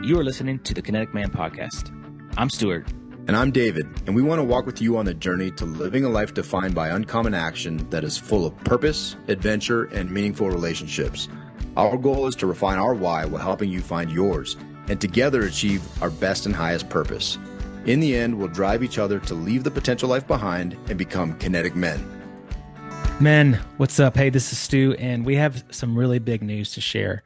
you are listening to the Kinetic Man Podcast. I'm Stuart. And I'm David, and we want to walk with you on the journey to living a life defined by uncommon action that is full of purpose, adventure, and meaningful relationships. Our goal is to refine our why while helping you find yours, and together achieve our best and highest purpose. In the end, we'll drive each other to leave the potential life behind and become kinetic men. Men, what's up? Hey, this is Stu, and we have some really big news to share.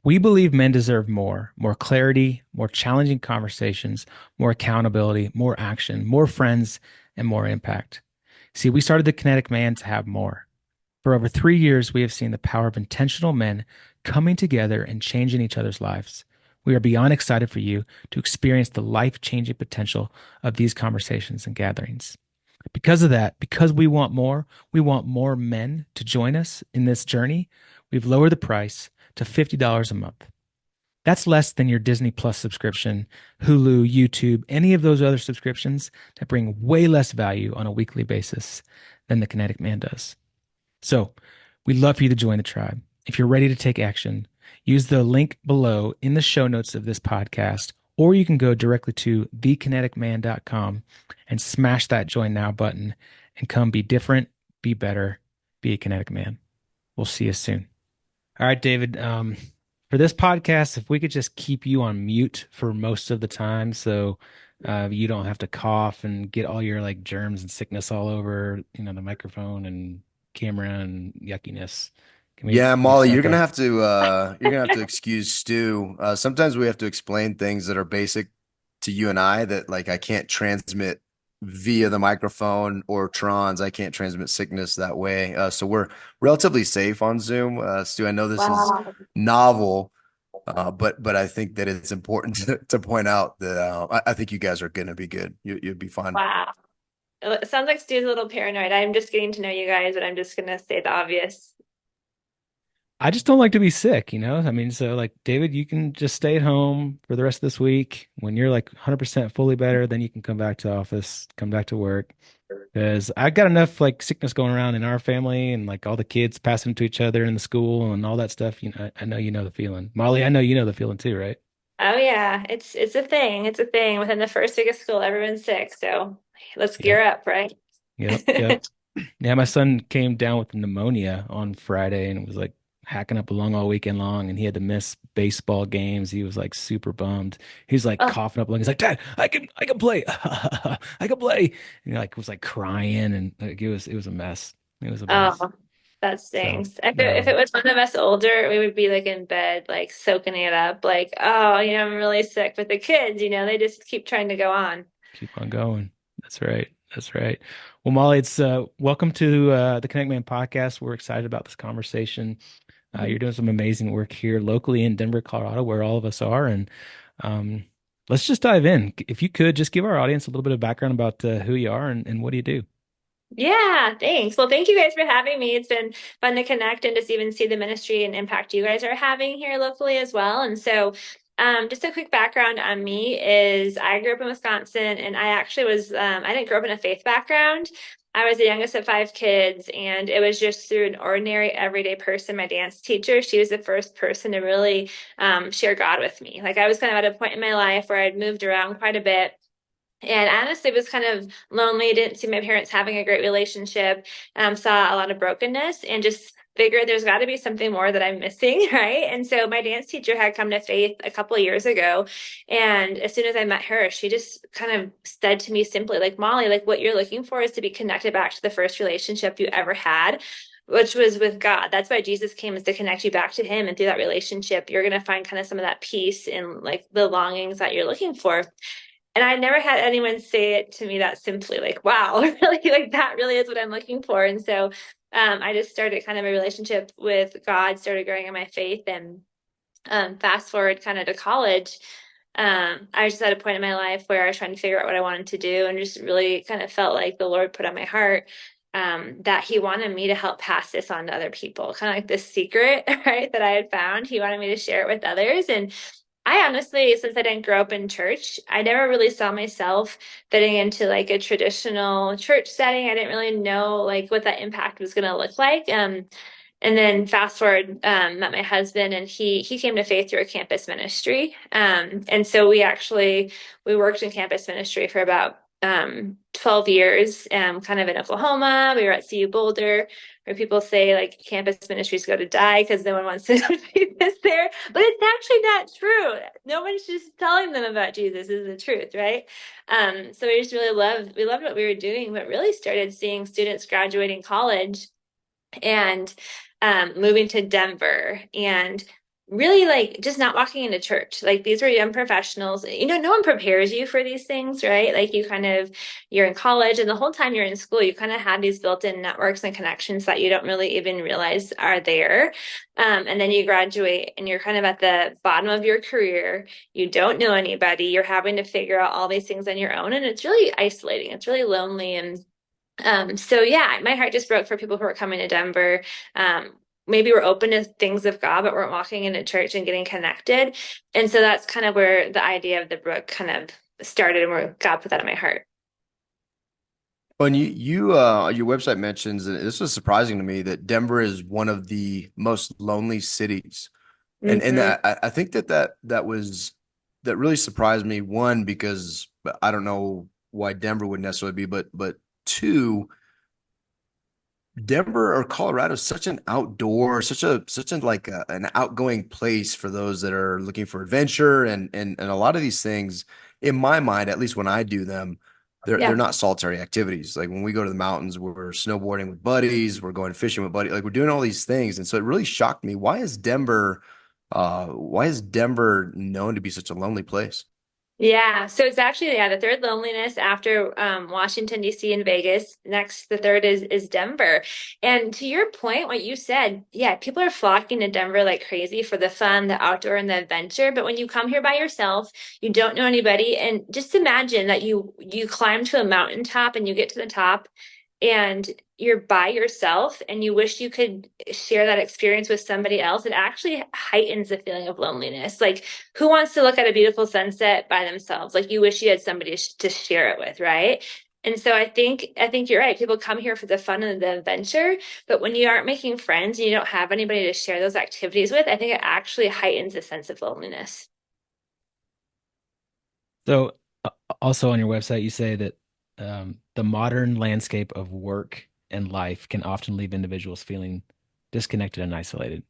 We believe men deserve more clarity, more challenging conversations, more accountability, more action, more friends, and more impact. See, we started the Kinetic Man to have more. For over 3 years, we have seen the power of intentional men coming together and changing each other's lives. We are beyond excited for you to experience the life-changing potential of these conversations and gatherings. Because of that, because we want more men to join us in this journey, we've lowered the price to $50 a month. That's less than your Disney Plus subscription, Hulu, YouTube, any of those other subscriptions that bring way less value on a weekly basis than the Kinetic Man does. So we'd love for you to join the tribe. If you're ready to take action, use the link below in the show notes of this podcast, or you can go directly to thekineticman.com and smash that join now button and come be different, be better, be a kinetic man. We'll see you soon. All right, David, for this podcast, if we could just keep you on mute for most of the time so you don't have to cough and get all your like germs and sickness all over, the microphone and camera and yuckiness. Yeah, Molly, you're gonna have to excuse Stu. Sometimes we have to explain things that are basic to you and I that like I can't transmit via the microphone or Trons. I can't transmit sickness that way. So we're relatively safe on Zoom. Stu, I know this is novel, but I think that it's important to point out that I think you guys are gonna be good. You'll be fine. Wow. It sounds like Stu's a little paranoid. I'm just getting to know you guys, and I'm just gonna say the obvious. I just don't like to be sick, so like David, you can just stay at home for the rest of this week. When you're like 100% fully better, then you can come back to office, come back to work. Because I got enough like sickness going around in our family and like all the kids passing to each other in the school and all that stuff. I know you know the feeling. Molly, I know you know the feeling too, right? Oh yeah, it's a thing. It's a thing. Within the first week of school, everyone's sick. So let's gear up, right? Yep. Yeah, my son came down with pneumonia on Friday and was like hacking up a lung all weekend long, and he had to miss baseball games. He was like super bummed. He was like coughing up lung. He's like, "Dad, I can play. I can play." And he like was like crying, and like, it was a mess. It was a mess. Oh, that stinks. So, if it was one of us older, we would be like in bed, like soaking it up, like, oh, I'm really sick. But the kids, they just keep trying to go on. Keep on going. That's right. Well, Molly, it's welcome to the Connect Man podcast. We're excited about this conversation. You're doing some amazing work here locally in Denver, Colorado, where all of us are. And let's just dive in. If you could just give our audience a little bit of background about who you are and what do you do? Yeah, thanks. Well, thank you guys for having me. It's been fun to connect and just even see the ministry and impact you guys are having here locally as well. And so just a quick background on me is I grew up in Wisconsin, and I actually I didn't grow up in a faith background. I was the youngest of 5 kids, and it was just through an ordinary, everyday person, my dance teacher. She was the first person to really share God with me. Like I was kind of at a point in my life where I'd moved around quite a bit. And honestly, was kind of lonely, didn't see my parents having a great relationship, saw a lot of brokenness, and just figured there's got to be something more that I'm missing, right? And so my dance teacher had come to faith a couple of years ago. And as soon as I met her, she just kind of said to me simply, like, Molly, like what you're looking for is to be connected back to the first relationship you ever had, which was with God. That's why Jesus came, is to connect you back to him. And through that relationship, you're going to find kind of some of that peace and like the longings that you're looking for. And I never had anyone say it to me that simply, like, wow, really, like that really is what I'm looking for. And so I just started kind of a relationship with God, started growing in my faith. And fast forward kind of to college, I was just at a point in my life where I was trying to figure out what I wanted to do, and just really kind of felt like the Lord put on my heart that he wanted me to help pass this on to other people, kind of like this secret, right, that I had found. He wanted me to share it with others. And I honestly, since I didn't grow up in church, I never really saw myself fitting into like a traditional church setting. I didn't really know like what that impact was going to look like. And then fast forward, met my husband, and he came to faith through a campus ministry. And so we worked in campus ministry for about 12 years, kind of in Oklahoma. We were at CU Boulder, where people say like campus ministries go to die because no one wants to know Jesus there. But it's actually not true. No one's just telling them about Jesus is the truth, right? So we just really loved what we were doing, but really started seeing students graduating college and moving to Denver and really like just not walking into church. Like these were young professionals. You know, no one prepares you for these things, right? Like you're in college and the whole time you're in school, you kind of have these built-in networks and connections that you don't really even realize are there. And then you graduate and you're kind of at the bottom of your career. You don't know anybody. You're having to figure out all these things on your own. And it's really isolating. It's really lonely. And so yeah, my heart just broke for people who are coming to Denver. Maybe we're open to things of God, but we're walking into church and getting connected. And so that's kind of where the idea of the Brook kind of started and where God put that in my heart. When your website mentions, and this was surprising to me, that Denver is one of the most lonely cities. And Hmm. I think that really surprised me. One, because I don't know why Denver would necessarily be, but two, Denver or Colorado is such an outdoor, such a like an outgoing place for those that are looking for adventure and a lot of these things, in my mind, at least when I do them, they're Yeah. not solitary activities. Like when we go to the mountains, we're snowboarding with buddies, we're going fishing with buddies, like we're doing all these things. And so it really shocked me. Why is Denver known to be such a lonely place? Yeah, so it's actually the third loneliness after Washington D.C. and Vegas. Next, the third is Denver. And to your point, what you said, yeah, people are flocking to Denver like crazy for the fun, the outdoor, and the adventure. But when you come here by yourself, you don't know anybody, and just imagine that you climb to a mountaintop and you get to the top, and you're by yourself, and you wish you could share that experience with somebody else. It actually heightens the feeling of loneliness. Like who wants to look at a beautiful sunset by themselves? Like you wish you had somebody to share it with, right? And so I think you're right. People come here for the fun and the adventure, but when you aren't making friends and you don't have anybody to share those activities with, I think it actually heightens a sense of loneliness. So, also on your website, you say that the modern landscape of work and life can often leave individuals feeling disconnected and isolated.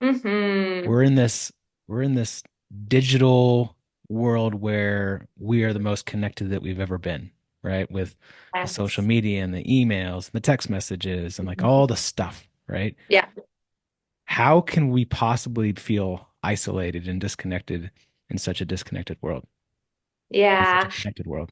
Hmm. We're in this we're in this digital world where we are the most connected that we've ever been, right? With the social Yes. media and the emails and the text messages and like all the stuff, right? Yeah. How can we possibly feel isolated and disconnected in such a disconnected world, in such a Yeah. connected world?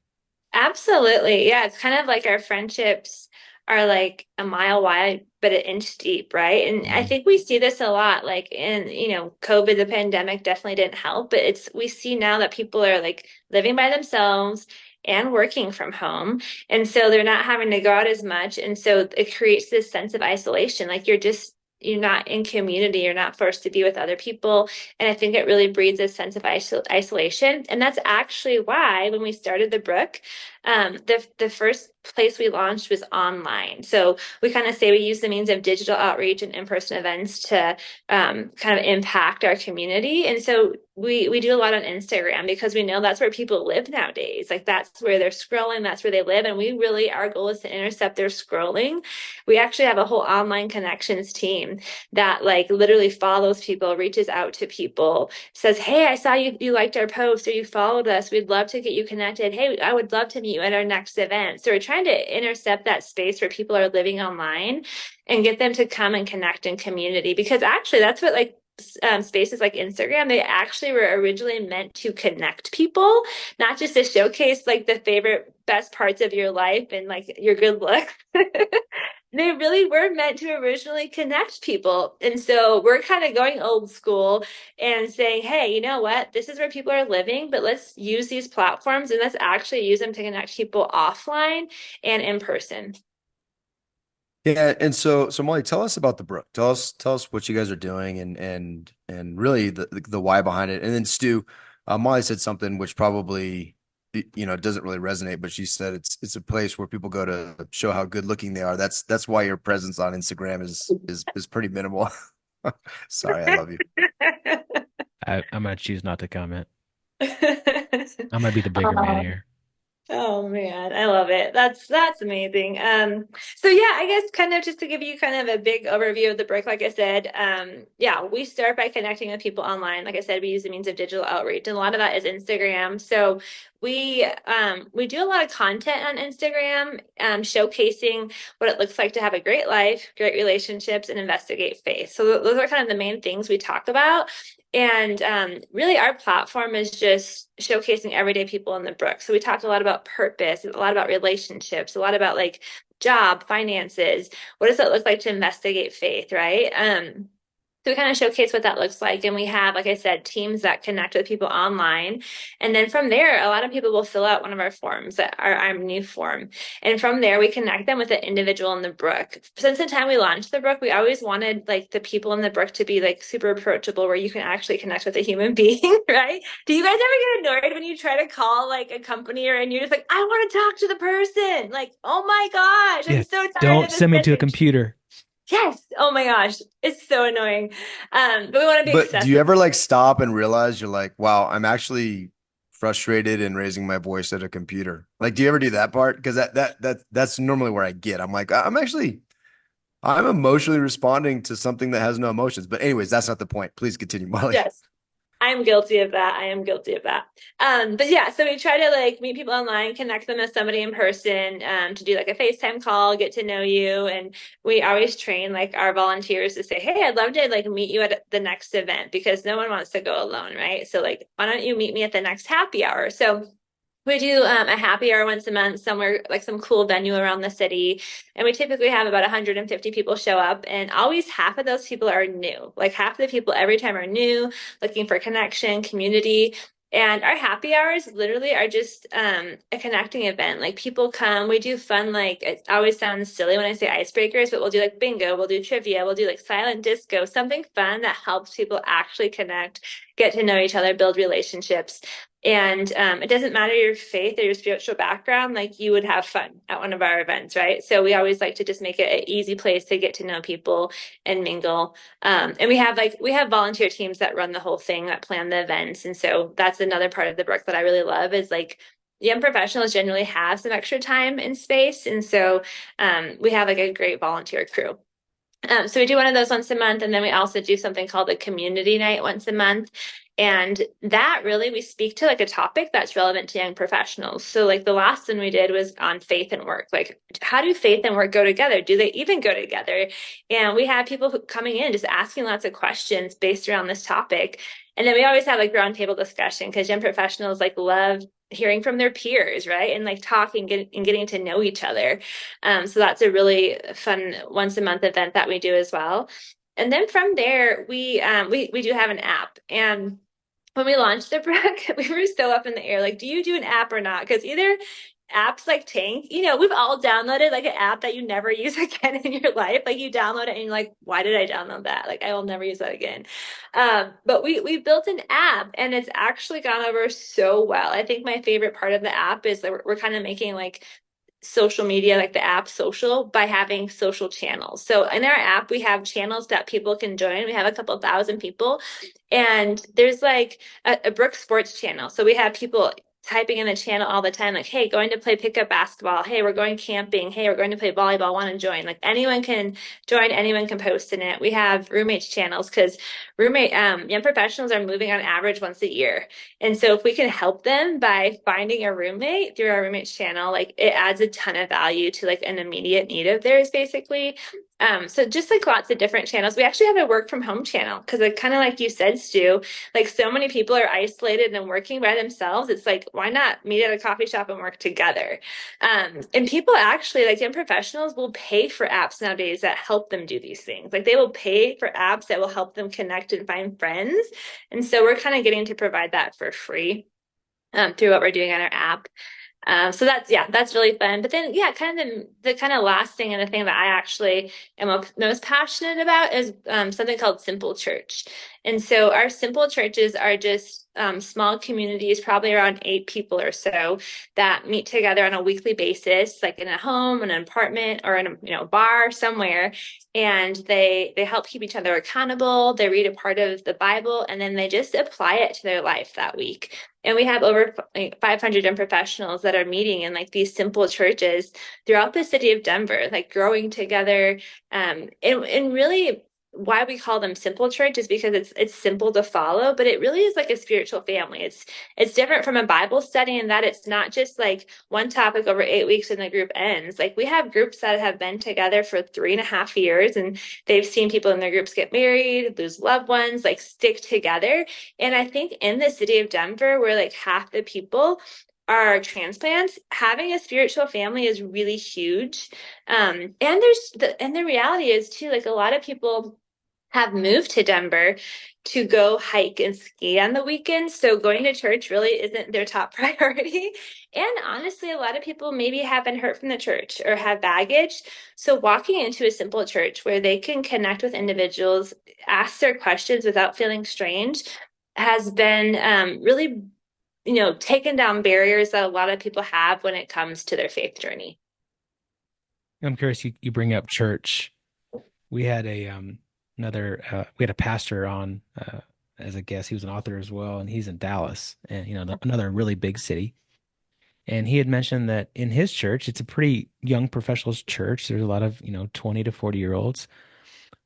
Absolutely. Yeah, it's kind of like our friendships are like a mile wide, but an inch deep, right? And I Mhm. think we see this a lot, like COVID, the pandemic definitely didn't help, but we see now that people are like living by themselves and working from home. And so they're not having to go out as much. And so it creates this sense of isolation. Like you're not in community, you're not forced to be with other people. And I think it really breeds a sense of isolation. And that's actually why when we started the Brook, the first place we launched was online. So we kind of say we use the means of digital outreach and in-person events to kind of impact our community. And so we do a lot on Instagram because we know that's where people live nowadays. Like that's where they're scrolling, that's where they live. And we really, our goal is to intercept their scrolling. We actually have a whole online connections team that like literally follows people, reaches out to people, says, "Hey, I saw you liked our post or you followed us. We'd love to get you connected. Hey, I would love to meet you at our next event." So we're trying to intercept that space where people are living online and get them to come and connect in community because actually that's what like spaces like Instagram, they actually were originally meant to connect people, not just to showcase like the favorite best parts of your life and like your good looks. They really were meant to originally connect people. And so we're kind of going old school and saying, hey, you know what? This is where people are living, but let's use these platforms and let's actually use them to connect people offline and in person. Yeah, and so Molly, tell us about the Brook. Tell us what you guys are doing and really the why behind it. And then Stu, Molly said something which probably doesn't really resonate, but she said it's a place where people go to show how good looking they are. That's why your presence on Instagram is pretty minimal. Sorry, I love you. I'm gonna choose not to comment. I might be the bigger man here. Oh man, I love it. That's amazing. So yeah, I guess kind of just to give you kind of a big overview of the Brook, like I said, yeah, we start by connecting with people online. Like I said, we use the means of digital outreach, and a lot of that is Instagram. So we do a lot of content on Instagram, showcasing what it looks like to have a great life, great relationships, and investigate faith. So those are kind of the main things we talk about. And really, our platform is just showcasing everyday people in the Brook. So we talked a lot about purpose, a lot about relationships, a lot about like job, finances. What does it look like to investigate faith, right? So we kind of showcase what that looks like. And we have, like I said, teams that connect with people online. And then from there, a lot of people will fill out one of our forms, our new form. And from there, we connect them with an individual in the Brook. Since the time we launched the Brook, we always wanted like the people in the Brook to be like super approachable where you can actually connect with a human being, right? Do you guys ever get annoyed when you try to call like a company and you're just like, I want to talk to the person? Like, oh my gosh, I'm Yeah, so tired don't of this send me to a message. computer. Yes. Oh my gosh. It's so annoying. But we want to be But do you accessible. ever like stop and realize you're like, wow, I'm actually frustrated and raising my voice at a computer? Like, do you ever do that part? Because that's normally where I get. I'm like, I'm emotionally responding to something that has no emotions. But anyways, that's not the point. Please continue, Molly. Yes. I'm guilty of that. I am guilty of that. But yeah, so we try to like meet people online, connect them with somebody in person, to do like a FaceTime call, get to know you. And we always train like our volunteers to say, hey, I'd love to like meet you at the next event because no one wants to go alone, right? So like, why don't you meet me at the next happy hour? So we do a happy hour once a month somewhere like some cool venue around the city. And we typically have about 150 people show up. And always half of those people are new. Like half the people every time are new, looking for connection, community. And our happy hours literally are just a connecting event. Like people come, we do fun, like it always sounds silly when I say icebreakers, but we'll do like bingo, we'll do trivia, we'll do like silent disco, something fun that helps people actually connect, get to know each other, build relationships. And it doesn't matter your faith or your spiritual background, like you would have fun at one of our events, right? So we always like to just make it an easy place to get to know people and mingle. And we have volunteer teams that run the whole thing, that plan the events. And so that's another part of the Brook that I really love is like young professionals generally have some extra time and space. And so we have like a great volunteer crew. So we do one of those once a month, and then we also do something called a community night once a month. And that really, we speak to like a topic that's relevant to young professionals. So like the last one we did was on faith and work. Like, how do faith and work go together? Do they even go together? And we had people coming in just asking lots of questions based around this topic. And then we always have like roundtable discussion because young professionals like love hearing from their peers, right? And like talking and getting to know each other. So that's a really fun once a month event that we do as well. And then from there, we do have an app. And when we launched the Brook, we were so up in the air. Like, do you do an app or not? Because either apps like tank, we've all downloaded like an app that you never use again in your life. Like you download it and you're like, why did I download that? Like I will never use that again. But we built an app and it's actually gone over so well. I think my favorite part of the app is that we're kind of making like social media, like the app social, by having social channels. So in our app, we have channels that people can join. We have a couple thousand people. And there's like a Brook Sports channel. So we have people typing in the channel all the time, like, hey, going to play pickup basketball. Hey, we're going camping. Hey, we're going to play volleyball. Want to join? Like anyone can join, anyone can post in it. We have roommates channels because young professionals are moving on average once a year. And so if we can help them by finding a roommate through our roommates channel, like it adds a ton of value to like an immediate need of theirs, basically. So just like lots of different channels. We actually have a work from home channel because like kind of like you said, Stu, like so many people are isolated and working by themselves. It's like, why not meet at a coffee shop and work together? And people actually, like young professionals, will pay for apps nowadays that help them do these things. Like they will pay for apps that will help them connect and find friends. And so we're kind of getting to provide that for free through what we're doing on our app. So that's really fun. But then, kind of the kind of last thing and the thing that I actually am most passionate about is something called Simple Church. And so our simple churches are just small communities, probably around 8 people or so, that meet together on a weekly basis, like in a home, in an apartment, or in a bar somewhere. And they help keep each other accountable. They read a part of the Bible, and then they just apply it to their life that week. And we have over 500 professionals that are meeting in like these simple churches throughout the city of Denver, like growing together. And really, why we call them simple church is because it's simple to follow, but it really is like a spiritual family. It's different from a Bible study in that it's not just like one topic over 8 weeks and the group ends. Like we have groups that have been together for 3.5 years, and they've seen people in their groups get married, lose loved ones, like stick together. And I think in the city of Denver, where like half the people are transplants, having a spiritual family is really huge. And the reality is too, like a lot of people have moved to Denver to go hike and ski on the weekends. So going to church really isn't their top priority. And honestly, a lot of people maybe have been hurt from the church or have baggage. So walking into a simple church where they can connect with individuals, ask their questions without feeling strange, has been really, taken down barriers that a lot of people have when it comes to their faith journey. I'm curious, you bring up church. We had we had a pastor on as a guest. He was an author as well, and he's in Dallas, and another really big city. And he had mentioned that in his church, it's a pretty young professionals church. There's a lot of 20 to 40-year-olds,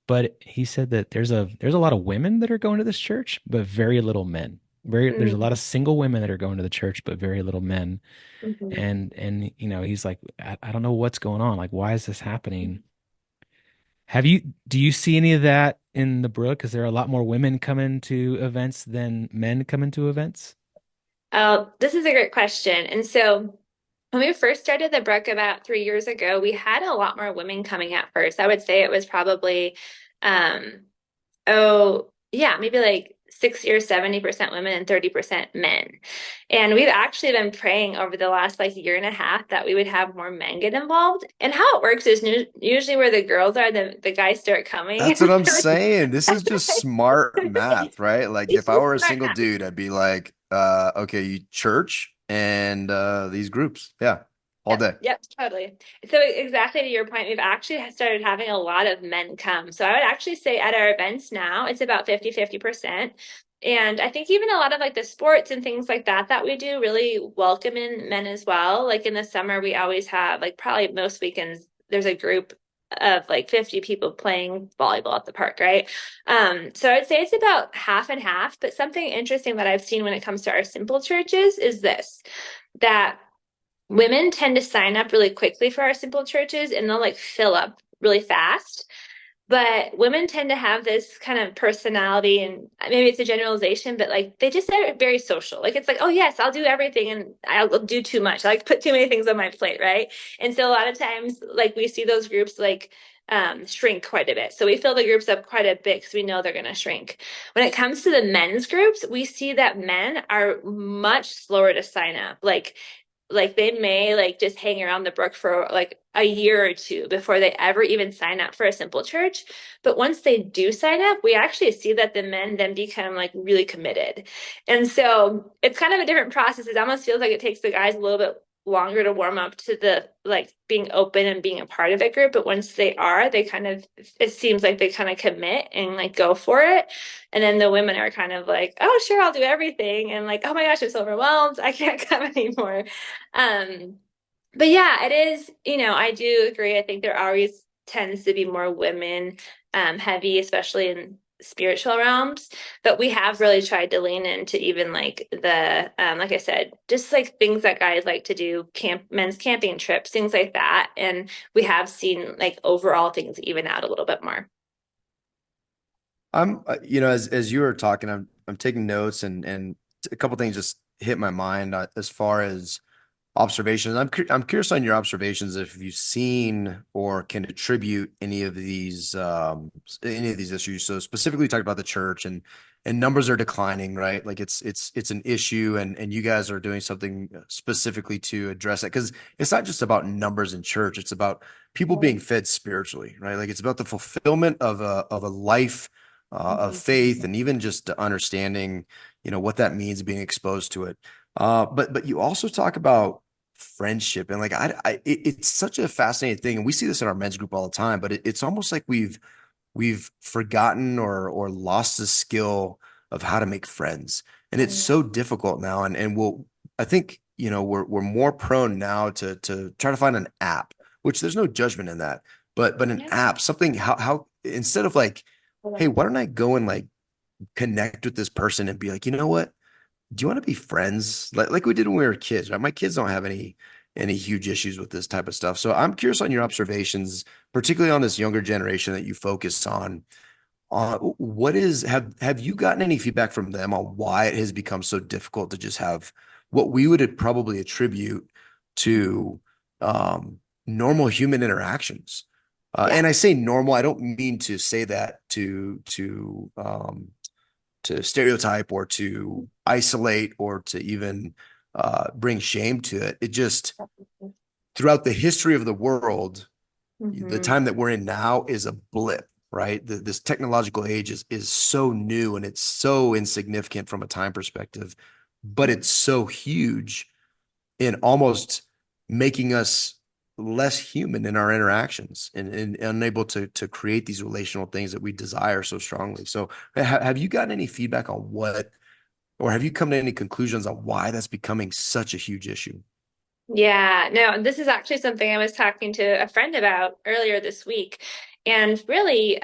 but he said that there's a lot of women that are going to this church, but very little men. There's a lot of single women that are going to the church, but very little men. Mm-hmm. And he's like, I don't know what's going on. Like, why is this happening? Do you see any of that in the Brook? Is there a lot more women coming to events than men coming to events? Oh, this is a great question. And so when we first started the Brook about 3 years ago, we had a lot more women coming at first. I would say it was probably um, oh, yeah, maybe like 60 or 70% women and 30% men. And we've actually been praying over the last like year and a half that we would have more men get involved. And how it works is usually where the girls are, the guys start coming. That's what I'm saying. This is just smart math, right? Like if It's I just were a smart single math. dude, I'd be like, okay, you church and these groups. Yeah, all Yep, day. yep, totally. So exactly to your point, we've actually started having a lot of men come. So I would actually say at our events now, it's about 50-50%. And I think even a lot of like the sports and things like that we do really welcome in men as well. Like in the summer, we always have like probably most weekends, there's a group of like 50 people playing volleyball at the park, right? So I'd say it's about half and half. But something interesting that I've seen when it comes to our simple churches is this, that women tend to sign up really quickly for our simple churches and they'll like fill up really fast. But women tend to have this kind of personality, and maybe it's a generalization, but like they just are very social. Like it's like, oh yes, I'll do everything and I'll do too much. I like put too many things on my plate, right? And so a lot of times, like we see those groups like shrink quite a bit. So we fill the groups up quite a bit because we know they're going to shrink. When it comes to the men's groups, we see that men are much slower to sign up. Like they may like just hang around the Brook for like a year or two before they ever even sign up for a simple church. But once they do sign up, we actually see that the men then become like really committed. And so it's kind of a different process. It almost feels like it takes the guys a little bit longer to warm up to the like being open and being a part of a group. But once they are, they kind of, it seems like they kind of commit and like go for it. And then the women are kind of like, oh, sure, I'll do everything. And like, oh my gosh, I'm so overwhelmed. I can't come anymore. Um, but yeah, it is, I do agree. I think there always tends to be more women heavy, especially in spiritual realms. But we have really tried to lean into even like like I said, just like things that guys like to do, men's camping trips, things like that. And we have seen like overall things even out a little bit more. As you were talking, I'm taking notes and a couple things just hit my mind as far as observations. I'm curious on your observations if you've seen or can attribute any of these issues. So specifically talked about the church and numbers are declining, right? Like it's an issue and you guys are doing something specifically to address it because it's not just about numbers in church, it's about people being fed spiritually, right? Like it's about the fulfillment of a life of faith, and even just understanding, what that means, being exposed to it. But you also talk about friendship, and like it's such a fascinating thing, and we see this in our men's group all the time. But it's almost like we've forgotten or lost the skill of how to make friends, and it's so difficult now. And I think we're more prone now to try to find an app, which there's no judgment in that, but an Yeah. app, something, how instead of like, hey, why don't I go and like connect with this person and be like, you know what? Do you want to be friends? Like we did when we were kids, right? My kids don't have any huge issues with this type of stuff. So I'm curious on your observations, particularly on this younger generation that you focus on. What is have you gotten any feedback from them on why it has become so difficult to just have what we would probably attribute to normal human interactions? Yeah. And I say normal, I don't mean to say that to stereotype or to isolate or to even bring shame to it. It just, throughout the history of the world, the Mm-hmm. time that we're in now is a blip, right? This technological age is so new and it's so insignificant from a time perspective, but it's so huge in almost making us less human in our interactions, and unable to create these relational things that we desire so strongly. So have you gotten any feedback on what, or have you come to any conclusions on why that's becoming such a huge issue? Yeah, no, this is actually something I was talking to a friend about earlier this week. And really,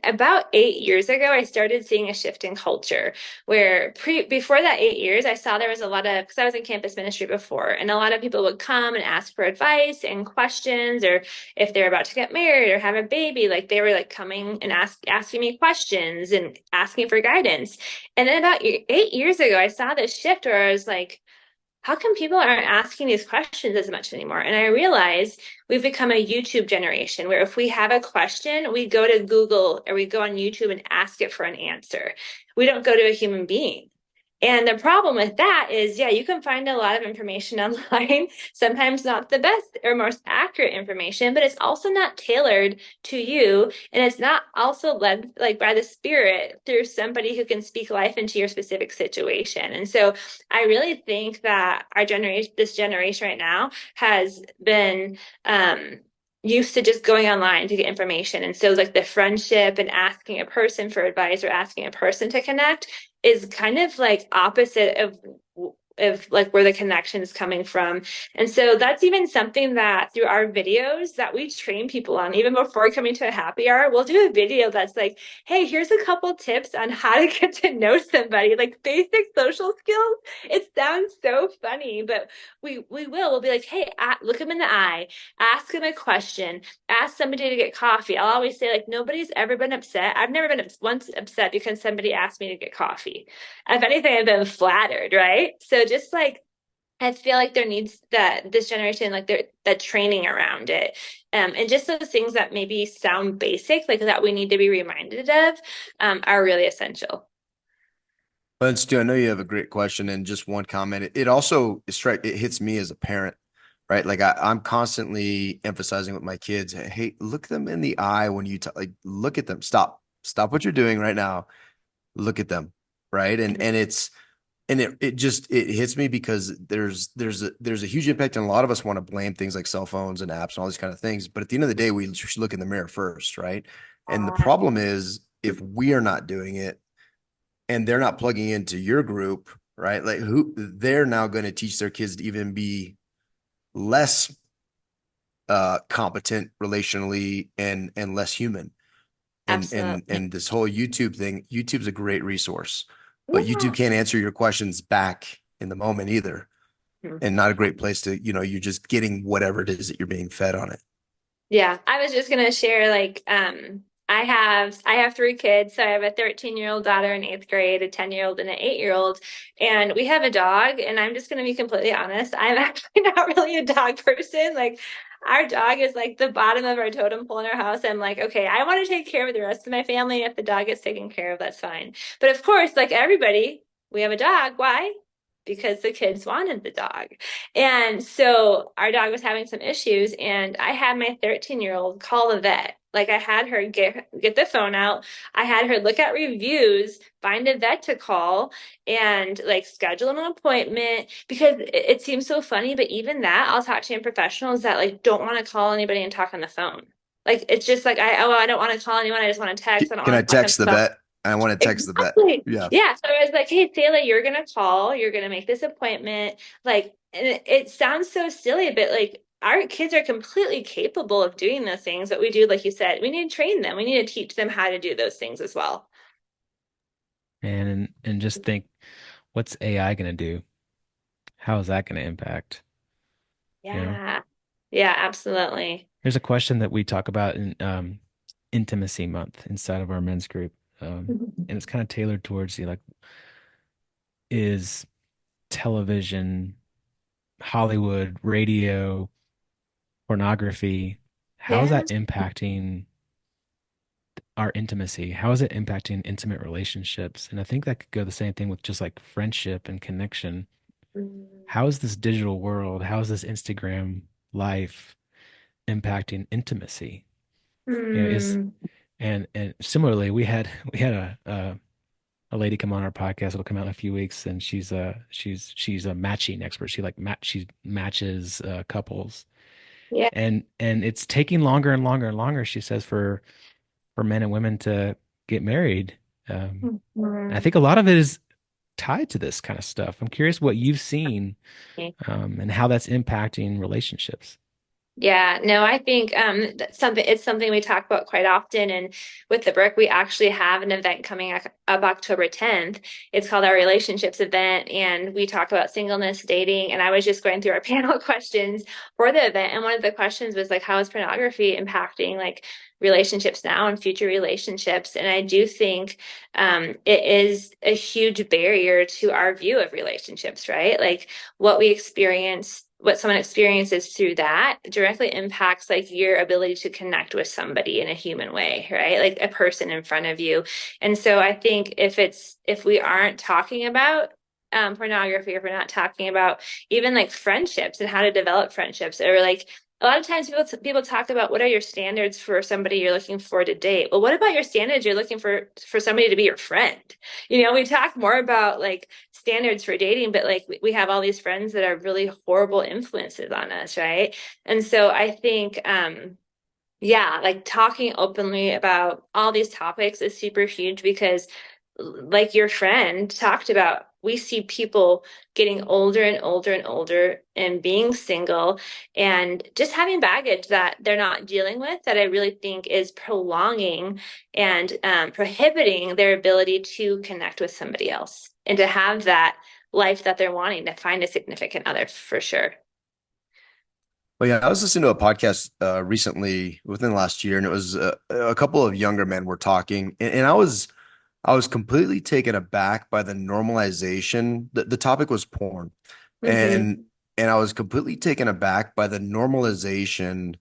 about 8 years ago, I started seeing a shift in culture where before that 8 years, I saw there was a lot of, because I was in campus ministry before, and a lot of people would come and ask for advice and questions, or if they're about to get married or have a baby, like they were like coming and asking me questions and asking for guidance. And then about 8 years ago, I saw this shift where I was like, how come people aren't asking these questions as much anymore? And I realized we've become a YouTube generation where if we have a question, we go to Google or we go on YouTube and ask it for an answer. We don't go to a human being. And the problem with that is, yeah, you can find a lot of information online, sometimes not the best or most accurate information, but it's also not tailored to you. And it's not also led like by the spirit through somebody who can speak life into your specific situation. And so I really think that this generation right now has been used to just going online to get information. And so like the friendship and asking a person for advice or asking a person to connect is kind of like opposite of like where the connection is coming from. And so that's even something that through our videos that we train people on, even before coming to a happy hour, we'll do a video that's like, hey, here's a couple tips on how to get to know somebody, like basic social skills. It sounds so funny, but we'll be like, hey, look them in the eye, ask them a question, ask somebody to get coffee. I'll always say, like, nobody's ever been upset. I've never been once upset because somebody asked me to get coffee. If anything, I've been flattered, right? So just like I feel like there needs that this generation, like that training around it. And just those things that maybe sound basic, like that we need to be reminded of, are really essential. But Stu, I know you have a great question, and just one comment. It also it hits me as a parent, right? Like I'm constantly emphasizing with my kids, hey, look them in the eye when you like look at them. Stop what you're doing right now. Look at them, right? And it hits me because there's a huge impact, and a lot of us want to blame things like cell phones and apps and all these kind of things. But at the end of the day, we should look in the mirror first, right? And the problem is if we are not doing it and they're not plugging into your group, right? Like who they're now going to teach their kids to even be less competent relationally and less human. Absolutely. And this whole YouTube thing, YouTube's a great resource, but YouTube Yeah. can't answer your questions back in the moment either. And not a great place to, you're just getting whatever it is that you're being fed on it. Yeah, I was just gonna share like I have three kids. So I have a 13-year-old daughter in eighth grade, a 10-year-old and an 8-year-old, and we have a dog. And I'm just gonna be completely honest, I'm actually not really a dog person. Like our dog is like the bottom of our totem pole in our house. I'm like, okay, I want to take care of the rest of my family. If the dog is taken care of, that's fine. But of course, like everybody, we have a dog. Why? Because the kids wanted the dog. And so our dog was having some issues, and I had my 13-year-old call the vet. Like I had her get the phone out. I had her look at reviews, find a vet to call, and like schedule an appointment because it seems so funny, but even that, I'll talk to professionals that like don't want to call anybody and talk on the phone. Like it's just like I don't want to call anyone. I just want to text. I don't Can I want to talk on text the the phone. vet? I want to text the vet. Exactly. Yeah. Yeah. So I was like, hey, Sayla, you're gonna call, you're gonna make this appointment. Like, and it sounds so silly, but like our kids are completely capable of doing those things. But we do, like you said, we need to train them. We need to teach them how to do those things as well. And just think, what's AI going to do? How is that going to impact? You know, Yeah. Yeah, absolutely. there's a question that we talk about in intimacy month inside of our men's group. And it's kind of tailored towards you, like, is television, Hollywood, radio, pornography, how is Yeah. that impacting our intimacy? How is it impacting intimate relationships? And I think that could go the same thing with just like friendship and connection. How is this digital world, how is this Instagram life impacting intimacy? You know, is Mm. and similarly, we had a lady come on our podcast. It'll come out in a few weeks, and she's a matching expert. She matches couples, Yeah. and it's taking longer and longer and longer. She says for men and women to get married. And I Mhm. think a lot of it is tied to this kind of stuff. I'm curious what you've seen and how that's impacting relationships. Yeah, no, I think that's something it's something we talk about quite often. And with the Brook, we actually have an event coming up October 10th. It's called our relationships event, and we talk about singleness, dating. And I was just going through our panel questions for the event, and one of the questions was like, how is pornography impacting like relationships now and future relationships? And I do think it is a huge barrier to our view of relationships, right? Like what someone experiences through that directly impacts like your ability to connect with somebody in a human way, right? Like a person in front of you. And so I think if we aren't talking about pornography, if we're not talking about even like friendships and how to develop friendships, or like a lot of times people talk about what are your standards for somebody you're looking for to date. Well, what about your standards you're looking for somebody to be your friend? We talk more about like standards for dating, but like we have all these friends that are really horrible influences on us, right? And so I think yeah, like talking openly about all these topics is super huge because, like your friend talked about, we see people getting older and older and older and being single and just having baggage that they're not dealing with that I really think is prolonging and prohibiting their ability to connect with somebody else and to have that life that they're wanting to find a significant other for sure. Well, yeah, I was listening to a podcast recently within the last year, and it was a couple of younger men were talking, and I was completely taken aback by the normalization. The topic was porn, Mm-hmm. and I was completely taken aback by the normalization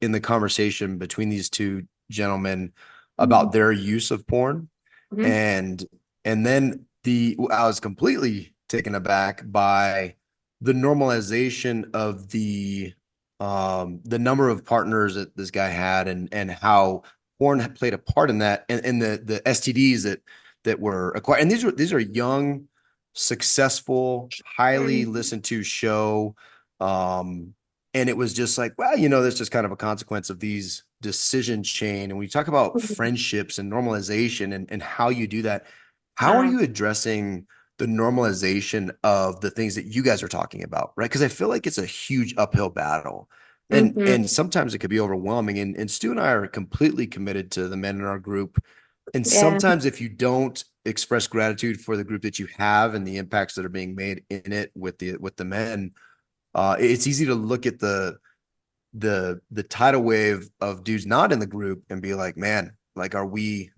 in the conversation between these two gentlemen about their use of porn, Mm-hmm. and then I was completely taken aback by the normalization of the number of partners that this guy had, and how porn had played a part in that, and the STDs that were acquired. And these are young, successful, highly listened to show. And it was just like, well, that's just kind of a consequence of these decision chain. And we talk about friendships and normalization, and how you do that. How are Uh, you addressing the normalization of the things that you guys are talking about, right? Because I feel like it's a huge uphill battle. And mhm. sometimes it could be overwhelming. And Stu and I are completely committed to the men in our group. And Yeah. sometimes if you don't express gratitude for the group that you have and the impacts that are being made in it with the men, it's easy to look at the tidal wave of dudes not in the group and be like, man, like, are we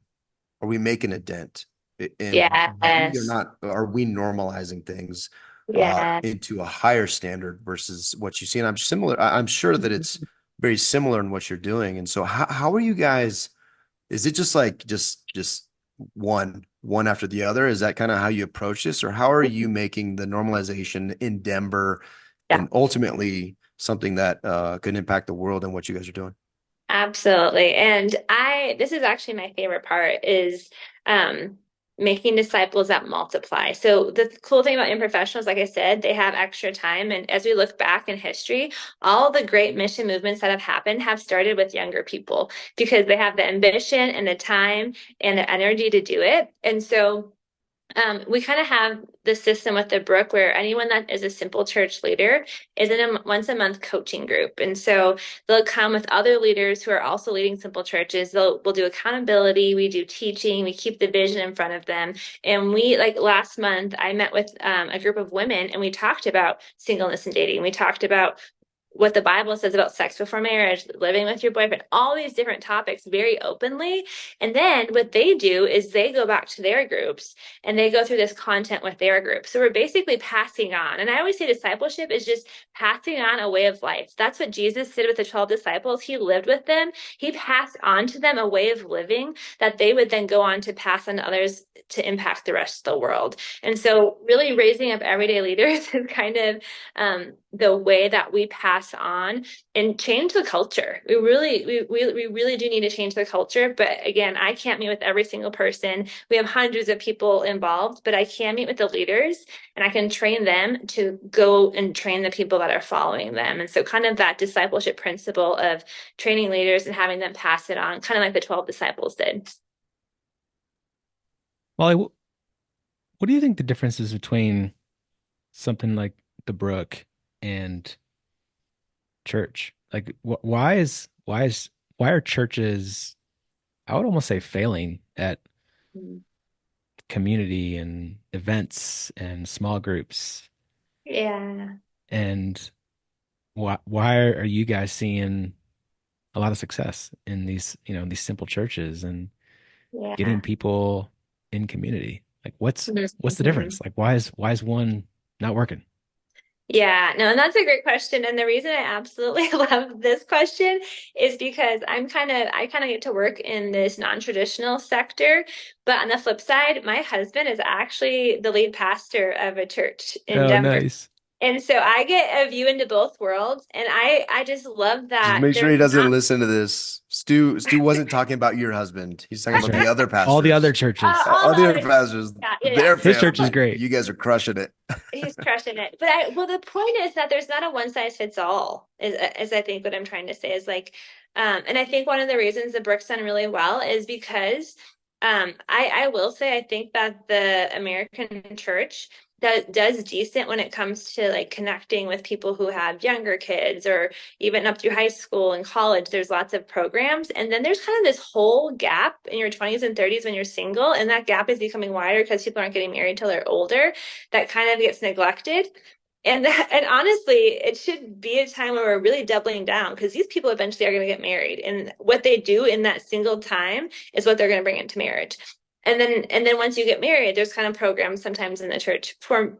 making a dent? And we are Yes. not, are we normalizing things Yeah. into a higher standard versus what you see? And I'm sure that it's very similar in what you're doing. And so how are you guys, is it just like, just one after the other? Is that kind of how you approach this? Or how are you making the normalization in Denver Yeah. and ultimately something that could impact the world and what you guys are doing? Absolutely. And this is actually my favorite part is um, making disciples that multiply. So the cool thing about young professionals, like I said, they have extra time. And as we look back in history, all the great mission movements that have happened have started with younger people because they have the ambition and the time and the energy to do it. And so we kind of have the system with the Brook where anyone that is a simple church leader is in a once a month coaching group. And so they'll come with other leaders who are also leading simple churches. We'll do accountability, we do teaching, we keep the vision in front of them. And we, like last month, I met with a group of women and we talked about singleness and dating. We talked about what the Bible says about sex before marriage, living with your boyfriend, all these different topics very openly. And then what they do is they go back to their groups and they go through this content with their group. So we're basically passing on. And I always say discipleship is just passing on a way of life. That's what Jesus did with the 12 disciples. He lived with them. He passed on to them a way of living that they would then go on to pass on to others to impact the rest of the world. And so really raising up everyday leaders is kind of the way that we pass on and change the culture. We really do need to change the culture. But again, I can't meet with every single person. We have hundreds of people involved, but I can meet with the leaders and I can train them to go and train the people that are following them. And so kind of that discipleship principle of training leaders and having them pass it on, kind of like the 12 disciples did. Well, what do you think the difference is between something like the Brook and church? Like, why are churches, I would almost say, failing at community and events and small groups? Yeah. And why are you guys seeing a lot of success in these, these simple churches and getting Yeah. people in community? Like, what's the Mhm. difference? Like, why is one not working? Yeah, no, and that's a great question. And the reason I absolutely love this question is because I kind of get to work in this non-traditional sector. But on the flip side, my husband is actually the lead pastor of a church in Oh, Denver. nice. And so I get a view into both worlds. And I just love Just that make sure there's he doesn't not listen to this. Stu wasn't talking about your husband. He's talking That's about the right. other All the other pastors. churches. all All the the other other, pastors, yeah. their His church is family. great. You guys are crushing it. He's crushing it. But well, the point is that there's not a one size fits all, is I think what I'm trying to say is like, and I think one of the reasons the Brook's done really well is because, I will say, I think that the American church does decent when it comes to like connecting with people who have younger kids or even up through high school and college. There's lots of programs. And then there's kind of this whole gap in your 20s and 30s when you're single. And that gap is becoming wider because people aren't getting married till they're older that kind of gets neglected. And honestly, it should be a time where we're really doubling down because these people eventually are going to get married, and what they do in that single time is what they're going to bring into marriage. And then once you get married, there's kind of programs sometimes in the church for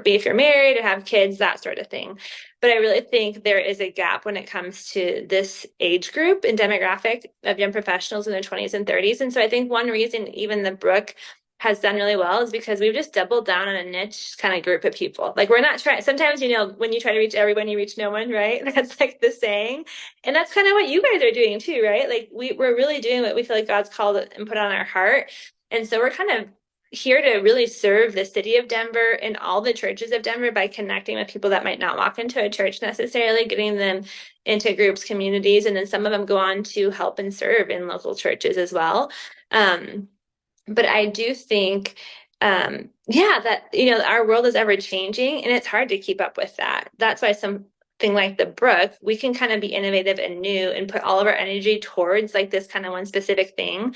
be if you're married or have kids, that sort of thing. But I really think there is a gap when it comes to this age group and demographic of young professionals in their 20s and 30s. And so I think one reason even the Brook has done really well is because we've just doubled down on a niche kind of group of people. Like we're not trying, sometimes, when you try to reach everyone, you reach no one, right? That's like the saying. And that's kind of what you guys are doing too, right? Like we're really doing what we feel like God's called and put on our heart. And so we're kind of here to really serve the city of Denver and all the churches of Denver by connecting with people that might not walk into a church necessarily, getting them into groups, communities, and then some of them go on to help and serve in local churches as well. But I do think, yeah, that, our world is ever changing and it's hard to keep up with that. That's why something like the Brook, we can kind of be innovative and new and put all of our energy towards like this kind of one specific thing.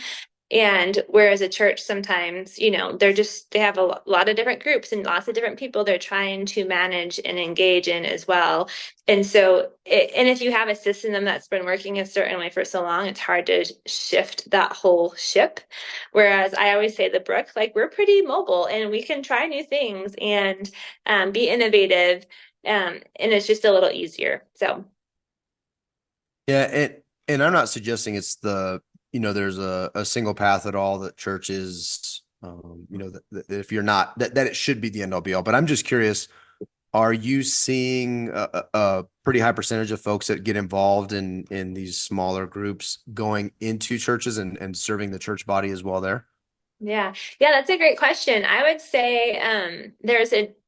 And whereas a church sometimes, they have a lot of different groups and lots of different people they're trying to manage and engage in as well. And so, and if you have a system that's been working a certain way for so long, it's hard to shift that whole ship. Whereas I always say the Brook, like we're pretty mobile and we can try new things and be innovative. And it's just a little easier. So, Yeah, and I'm not suggesting it's there's a single path at all that churches that if you're not that it should be the end all be all. But I'm just curious, Are you seeing a pretty high percentage of folks that get involved in these smaller groups going into churches and serving the church body as well there? Yeah. Yeah, that's a great question. I would say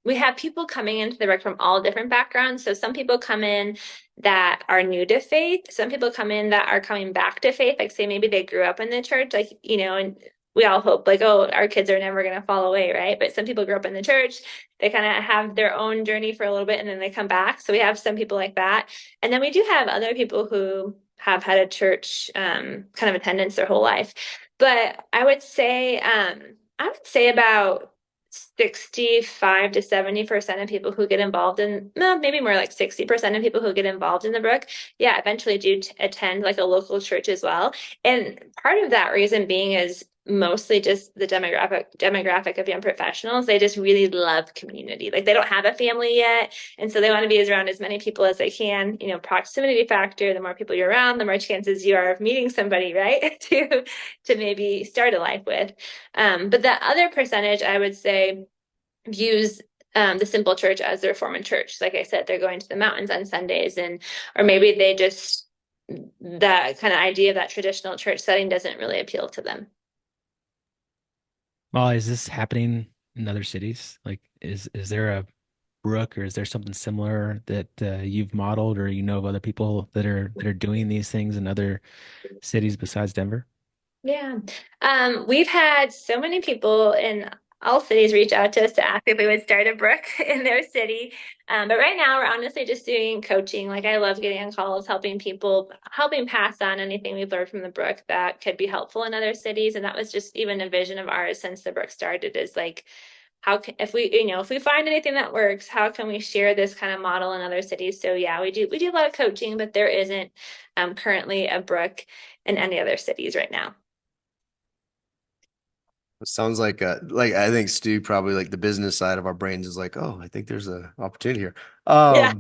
we have people coming into the rec from all different backgrounds. So some people come in that are new to faith. Some people come in that are coming back to faith. Like say maybe they grew up in the church, like, and we all hope like, oh, our kids are never going to fall away, right? But some people grew up in the church. They kind of have their own journey for a little bit and then they come back. So we have some people like that. And then we do have other people who have had a church kind of attendance their whole life. But I would say about 65 to 70% of people who get involved in, no, maybe more like 60% of people who get involved in the Brook, yeah, eventually do attend like a local church as well. And part of that reason being is mostly just the demographic of young professionals. They just really love community. Like they don't have a family yet. And so they want to be around as many people as they can. Proximity factor, the more people you're around, the more chances you are of meeting somebody, right? To maybe start a life with. But the other percentage, I would say, views the simple church as their form of church. Like I said, they're going to the mountains on Sundays, or maybe they just that kind of idea of that traditional church setting doesn't really appeal to them. Well, is this happening in other cities? Like, is there a Brook or is there something similar that you've modeled or you know of other people that are doing these things in other cities besides Denver? Yeah. We've had so many people in all cities reach out to us to ask if we would start a Brook in their city. But right now we're honestly just doing coaching. Like I love getting on calls, helping people, helping pass on anything we've learned from the Brook that could be helpful in other cities. And that was just even a vision of ours since the Brook started is like, how can, if we find anything that works, how can we share this kind of model in other cities? So yeah, we do a lot of coaching, but there isn't currently a Brook in any other cities right now. It sounds like I think Stu probably like the business side of our brains is like, oh, I think there's a opportunity here. Yeah.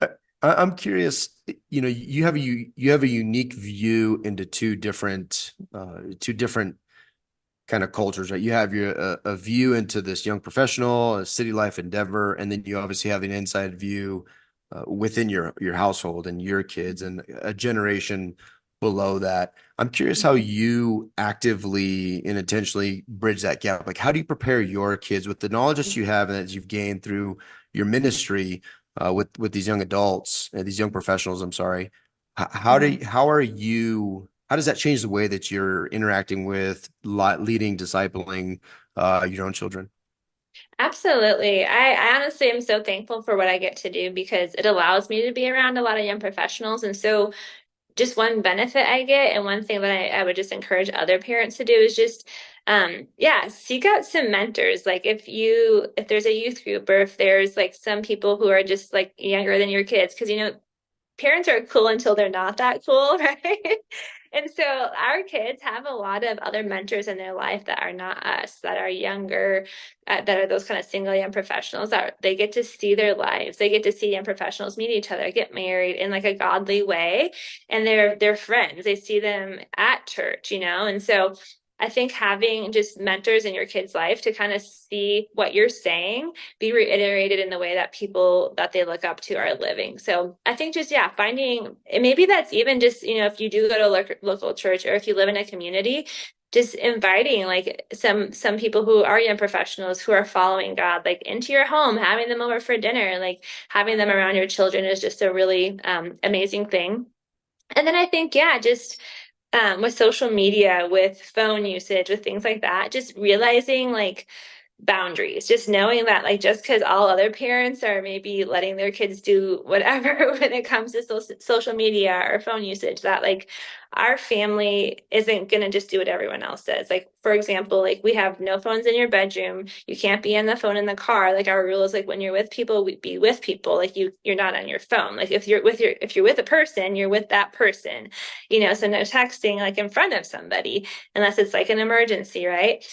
I, I'm curious, you have a unique view into two different kind of cultures, right? You have a view into this young professional, a city life in Denver, and then you obviously have an inside view within your household and your kids and a generation below that. I'm curious how you actively and intentionally bridge that gap. Like, how do you prepare your kids with the knowledge that you have and that you've gained through your ministry with these young adults, these young professionals? I'm sorry. How does that change the way that you're interacting with leading, discipling your own children? Absolutely. I honestly am so thankful for what I get to do because it allows me to be around a lot of young professionals. And so just one benefit I get and one thing that I would just encourage other parents to do is just yeah, seek out some mentors. Like if there's a youth group or if there's like some people who are just like younger than your kids, because parents are cool until they're not that cool, right? And so our kids have a lot of other mentors in their life that are not us, that are younger, that are those kind of single young professionals that they get to see their lives. They get to see young professionals meet each other, get married in like a godly way, and they're friends. They see them at church, and so I think having just mentors in your kid's life to kind of see what you're saying be reiterated in the way that people that they look up to are living. So I think just, yeah, finding, and maybe that's even just, if you do go to a local church or if you live in a community, just inviting like some people who are young professionals who are following God, like into your home, having them over for dinner, like having them around your children is just a really amazing thing. And then I think, yeah, just with social media, with phone usage, with things like that, just realizing like boundaries, just knowing that like just because all other parents are maybe letting their kids do whatever when it comes to social media or phone usage, that like our family isn't going to just do what everyone else does. Like for example, like we have no phones in your bedroom, you can't be on the phone in the car. Like our rule is like when you're with people, we be with people. Like you're not on your phone. Like if you're with a person, you're with that person, so no texting like in front of somebody unless it's like an emergency, right?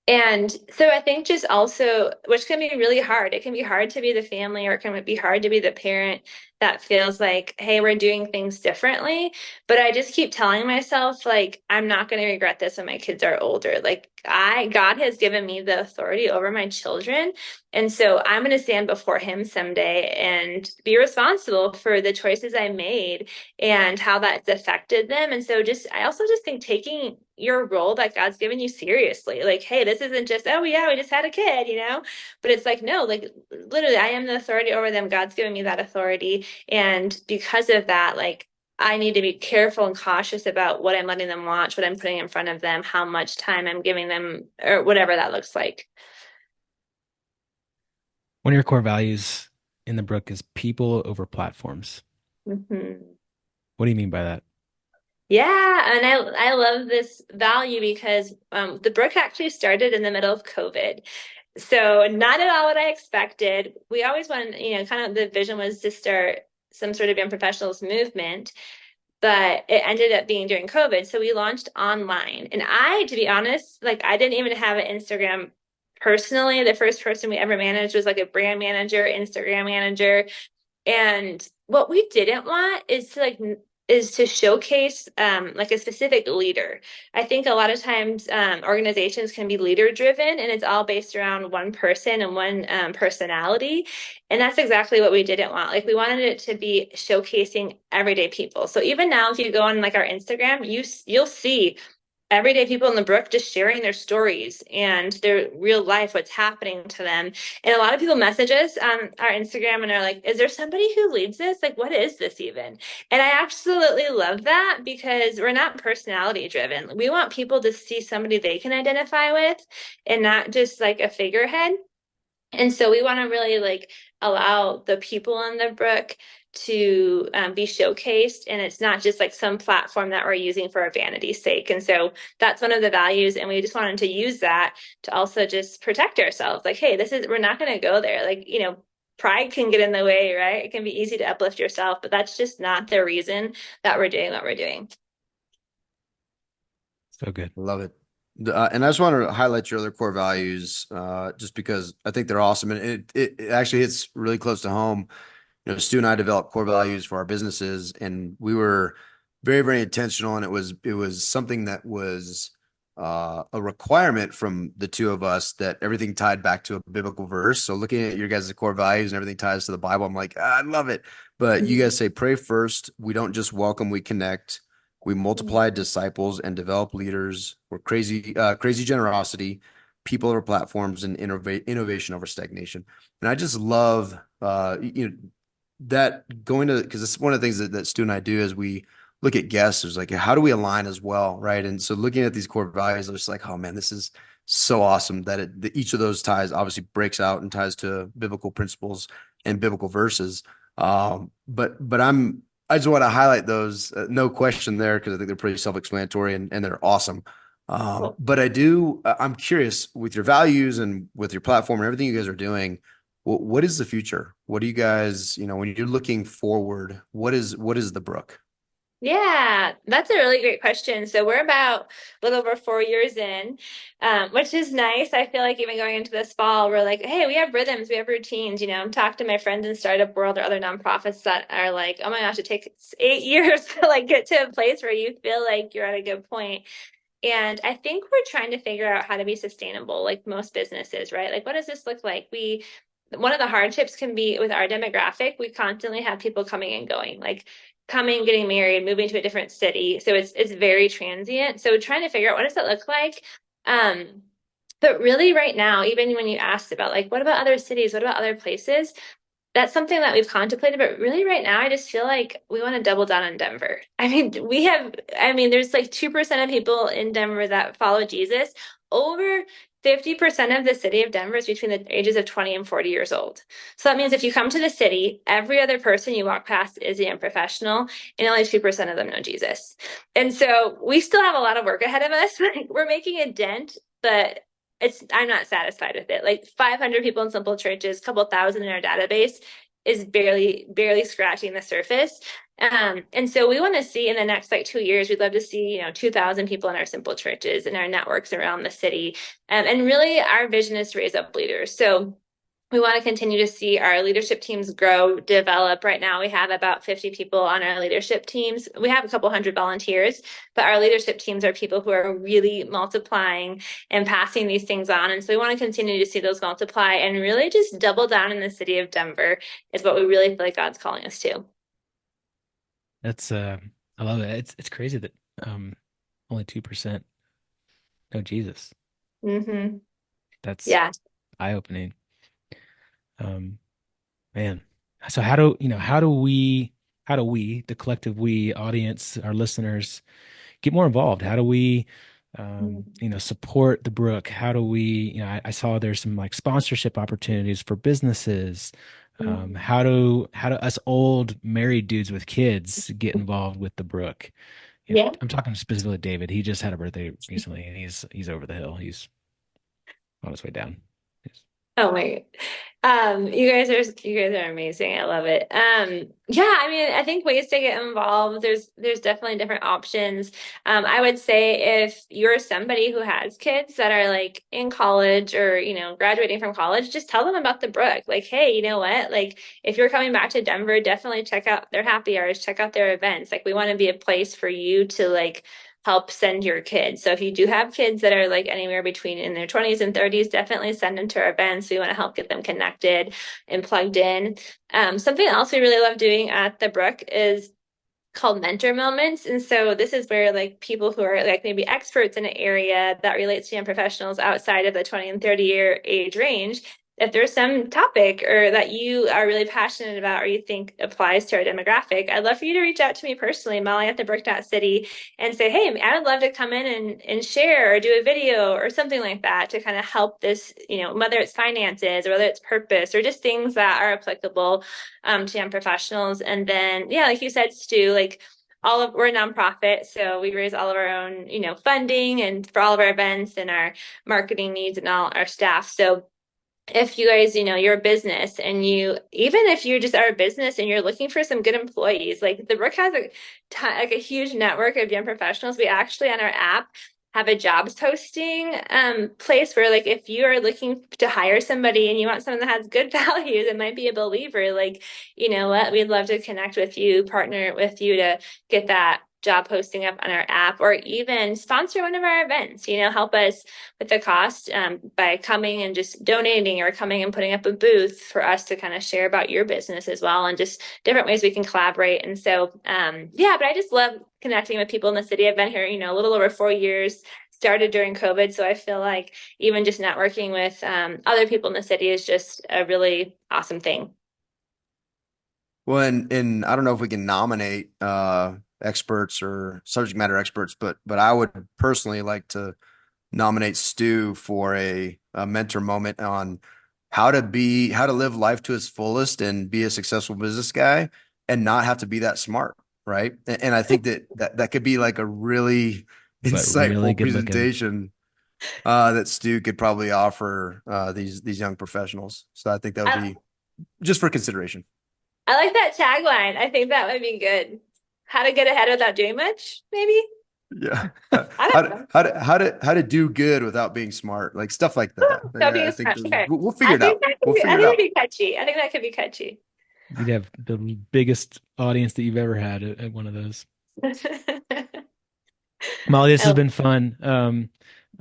And so I think just also, which can be really hard, it can be hard to be the family or it can be hard to be the parent that feels like, hey, we're doing things differently. But I just keep telling myself, like, I'm not going to regret this when my kids are older. Like, God has given me the authority over my children. And so I'm going to stand before him someday and be responsible for the choices I made and how that's affected them. And so I also just think taking your role that God's given you seriously, like, hey, this isn't just, oh yeah, we just had a kid, but it's like, no, like literally I am the authority over them. God's given me that authority. And because of that, like, I need to be careful and cautious about what I'm letting them watch, what I'm putting in front of them, how much time I'm giving them, or whatever that looks like. One of your core values in the Brook is people over platforms. Mhm. What do you mean by that? Yeah, and I love this value because the Brook actually started in the middle of COVID. So not at all what I expected. We always wanted, kind of the vision was to start some sort of young professionals movement, but it ended up being during COVID. So we launched online. And to be honest, like I didn't even have an Instagram personally. The first person we ever managed was like a brand manager, Instagram manager. And what we didn't want is to showcase like a specific leader. I think a lot of times organizations can be leader driven and it's all based around one person and one personality. And that's exactly what we didn't want. Like we wanted it to be showcasing everyday people. So even now, if you go on like our Instagram, you'll see everyday people in the Brook just sharing their stories and their real life, what's happening to them. And a lot of people message us on our Instagram and are like, is there somebody who leads this? Like, what is this even? And I absolutely love that because we're not personality driven. We want people to see somebody they can identify with and not just like a figurehead. And so we want to really like allow the people in the Brook to be showcased, and it's not just like some platform that we're using for our vanity's sake. And so that's one of the values, and we just wanted to use that to also just protect ourselves. Like, hey, we're not going to go there. Like, pride can get in the way, right? It can be easy to uplift yourself, but that's just not the reason that we're doing what we're doing. So good. Love it. And I just want to highlight your other core values, just because I think they're awesome, and it actually hits really close to home. Stu and I developed core values for our businesses, and we were very, very intentional. And it was something that was a requirement from the two of us that everything tied back to a biblical verse. So looking at your guys' core values and everything ties to the Bible, I'm like, I love it. But you guys say pray first. We don't just welcome, we connect. We multiply disciples and develop leaders. We're crazy generosity, people over platforms, and innovation over stagnation. And I just love, that going to, because it's one of the things that Stu and I do as we look at guests is like, how do we align as well, right? And so looking at these core values, I was like, oh man, this is so awesome that each of those ties obviously breaks out and ties to biblical principles and biblical verses. But I just want to highlight those, no question there, because I think they're pretty self-explanatory and they're awesome. Cool. But I'm curious with your values and with your platform and everything you guys are doing. What is the future? What do you guys, when you're looking forward, what is the Brook? Yeah, that's a really great question. So we're about a little over 4 years in, which is nice. I feel like even going into this fall, we're like, hey, we have rhythms, we have routines. I'm talking to my friends in startup world or other nonprofits that are like, oh my gosh, it takes 8 years to like get to a place where you feel like you're at a good point. And I think we're trying to figure out how to be sustainable, like most businesses, right? Like, what does this look like? One of the hardships can be with our demographic, we constantly have people coming and going, like coming, getting married, moving to a different city. So it's very transient. So trying to figure out what does that look like? Um, but really right now, even when you asked about like, what about other cities? What about other places? That's something that we've contemplated, but really right now, I just feel like we want to double down on Denver. There's like 2% of people in Denver that follow Jesus. Over 50% of the city of Denver is between the ages of 20 and 40 years old. So that means if you come to the city, every other person you walk past is a young professional, and only 2% of them know Jesus. And so we still have a lot of work ahead of us. We're making a dent, but I'm not satisfied with it. Like 500 people in simple churches, a couple thousand in our database is barely scratching the surface. And so we want to see in the next like 2 years, we'd love to see, 2,000 people in our simple churches and our networks around the city. And really our vision is to raise up leaders. So we want to continue to see our leadership teams grow, develop. Right now, we have about 50 people on our leadership teams. We have a couple hundred volunteers, but our leadership teams are people who are really multiplying and passing these things on. And so we want to continue to see those multiply and really just double down in the city of Denver is what we really feel like God's calling us to. That's I love it. It's crazy that only 2% know Jesus. Mm-hmm. That's Yeah. eye-opening. Um, Man. So how do we, the collective we audience, our listeners, get more involved? How do we support the Brook? How do we, I saw there's some like sponsorship opportunities for businesses. Mm-hmm. How do us old married dudes with kids get involved with the Brook? Yeah. I'm talking specifically David. He just had a birthday recently, and he's over the hill. He's on his way down. Oh my, you guys are amazing. I love it. Yeah, I mean, I think ways to get involved, there's definitely different options. I would say if you're somebody who has kids that are like in college or, graduating from college, just tell them about the Brook. Like, hey, you know what? Like, if you're coming back to Denver, definitely check out their happy hours, check out their events. Like, we want to be a place for you to like help send your kids. So if you do have kids that are like anywhere between in their 20s and 30s, definitely send them to our events. We want to help get them connected and plugged in. Something else we really love doing at the Brook is called mentor moments. And so this is where like people who are like maybe experts in an area that relates to young professionals outside of the 20 and 30-year age range, if there's some topic or that you are really passionate about or you think applies to our demographic, I'd love for you to reach out to me personally, Molly at the Brook.city, and say, hey, I would love to come in and share or do a video or something like that to kind of help this, whether it's finances or whether it's purpose or just things that are applicable to young professionals. And then, yeah, like you said, Stu, like we're a nonprofit, so we raise all of our own, funding and for all of our events and our marketing needs and all our staff. So if you guys, you're a business and even if you just are a business and you're looking for some good employees, like the Brook has like a huge network of young professionals. We actually on our app have a jobs posting place where like if you are looking to hire somebody and you want someone that has good values and might be a believer, like, you know what, we'd love to connect with you, partner with you to get that job posting up on our app or even sponsor one of our events, help us with the cost by coming and just donating or coming and putting up a booth for us to kind of share about your business as well and just different ways we can collaborate. And so, yeah, but I just love connecting with people in the city. I've been here, a little over 4 years, started during COVID. So I feel like even just networking with other people in the city is just a really awesome thing. Well, and I don't know if we can nominate experts or subject matter experts, but I would personally like to nominate Stu for a mentor moment on how to live life to its fullest and be a successful business guy and not have to be that smart, right? And I think that could be like a really But really insightful good looking. presentation that Stu could probably offer these young professionals. So I think that would I, be just for consideration. I like that tagline. I think that would be good. How to get ahead without doing much, maybe? Yeah. I don't know. How to do good without being smart, like stuff like that. Without Yeah, being I think smart. Sure. we'll figure I it think out. that could We'll be, I figure it think that'd out. be catchy. I think that could be catchy. You'd have the biggest audience that you've ever had at one of those. Molly, this has Oh, been fun.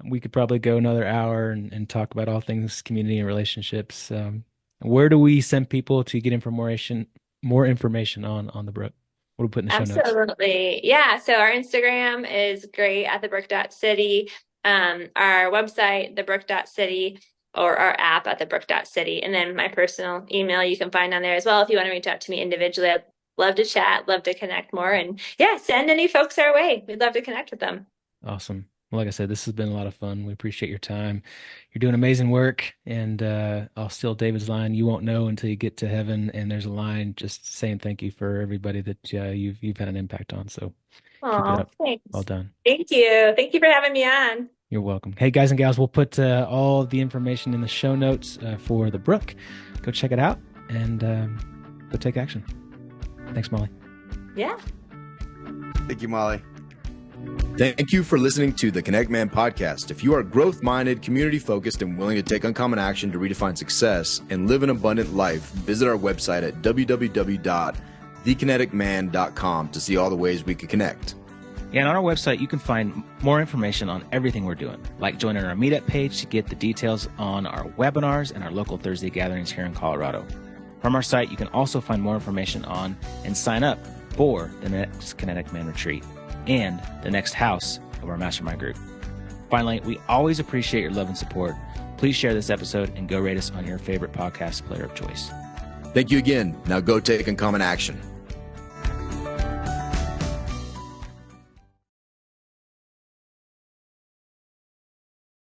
We could probably go another hour and talk about all things community and relationships. Where do we send people to get more information on the Brook? What do we put in the show notes? absolutely. Yeah. So our Instagram is great at thebrook.city. Our website, thebrook.city, or our app at thebrook.city. And then my personal email you can find on there as well if you want to reach out to me individually. I'd love to chat, love to connect more. And yeah, send any folks our way. We'd love to connect with them. Awesome. Well, like I said, this has been a lot of fun. We appreciate your time. You're doing amazing work, and I'll steal David's line. You won't know until you get to heaven, and there's a line just saying thank you for everybody that you've had an impact on. So keep it Oh, up. Well thanks. done. Thank you. Thank you for having me on. You're welcome. Hey, guys and gals, we'll put all the information in the show notes for the Brook. Go check it out and go take action. Thanks, Molly. Yeah. Thank you, Molly. Thank you for listening to the Connect Man podcast. If you are growth-minded, community-focused, and willing to take uncommon action to redefine success and live an abundant life, visit our website at www.thekineticman.com to see all the ways we can connect. And on our website, you can find more information on everything we're doing, like joining our meetup page to get the details on our webinars and our local Thursday gatherings here in Colorado. From our site, you can also find more information on and sign up for the next Kinetic Man retreat and the next house of our mastermind group. Finally, we always appreciate your love and support. Please share this episode and go rate us on your favorite podcast player of choice. Thank you again. Now go take uncommon action.